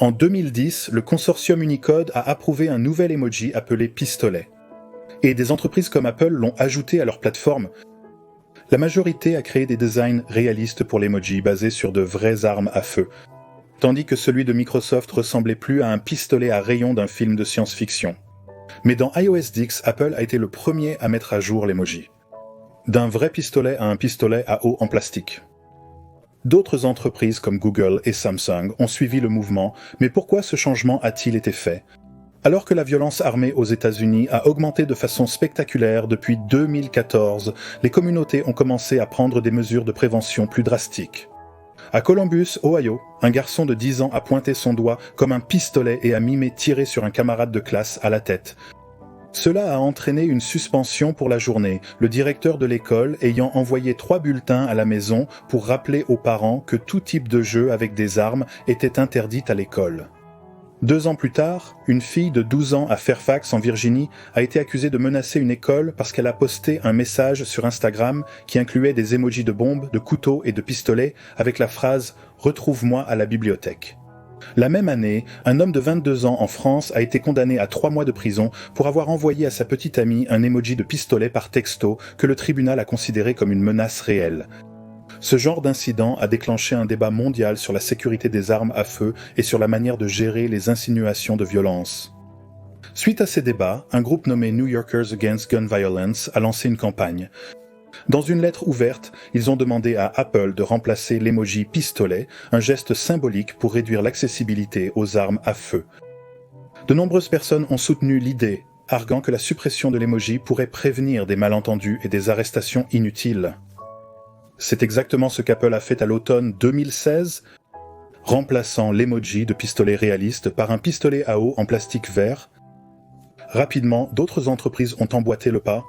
En 2010, le consortium Unicode a approuvé un nouvel emoji appelé pistolet. Et des entreprises comme Apple l'ont ajouté à leur plateforme. La majorité a créé des designs réalistes pour l'emoji basés sur de vraies armes à feu, tandis que celui de Microsoft ressemblait plus à un pistolet à rayon d'un film de science-fiction. Mais dans iOS X, Apple a été le premier à mettre à jour l'emoji. D'un vrai pistolet à un pistolet à eau en plastique. D'autres entreprises comme Google et Samsung ont suivi le mouvement, mais pourquoi ce changement a-t-il été fait ? Alors que la violence armée aux États-Unis a augmenté de façon spectaculaire depuis 2014, les communautés ont commencé à prendre des mesures de prévention plus drastiques. À Columbus, Ohio, un garçon de 10 ans a pointé son doigt comme un pistolet et a mimé tirer sur un camarade de classe à la tête. Cela a entraîné une suspension pour la journée, le directeur de l'école ayant envoyé 3 bulletins à la maison pour rappeler aux parents que tout type de jeu avec des armes était interdit à l'école. 2 ans plus tard, une fille de 12 ans à Fairfax, en Virginie, a été accusée de menacer une école parce qu'elle a posté un message sur Instagram qui incluait des emojis de bombes, de couteaux et de pistolets avec la phrase « Retrouve-moi à la bibliothèque ». La même année, un homme de 22 ans en France a été condamné à 3 mois de prison pour avoir envoyé à sa petite amie un emoji de pistolet par texto que le tribunal a considéré comme une menace réelle. Ce genre d'incident a déclenché un débat mondial sur la sécurité des armes à feu et sur la manière de gérer les insinuations de violence. Suite à ces débats, un groupe nommé New Yorkers Against Gun Violence a lancé une campagne. Dans une lettre ouverte, ils ont demandé à Apple de remplacer l'emoji pistolet, un geste symbolique pour réduire l'accessibilité aux armes à feu. De nombreuses personnes ont soutenu l'idée, arguant que la suppression de l'emoji pourrait prévenir des malentendus et des arrestations inutiles. C'est exactement ce qu'Apple a fait à l'automne 2016, remplaçant l'emoji de pistolet réaliste par un pistolet à eau en plastique vert. Rapidement, d'autres entreprises ont emboîté le pas.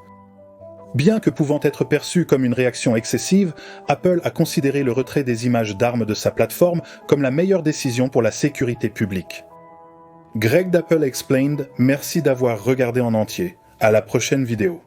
Bien que pouvant être perçu comme une réaction excessive, Apple a considéré le retrait des images d'armes de sa plateforme comme la meilleure décision pour la sécurité publique. Greg d'Apple Explained, merci d'avoir regardé en entier. À la prochaine vidéo.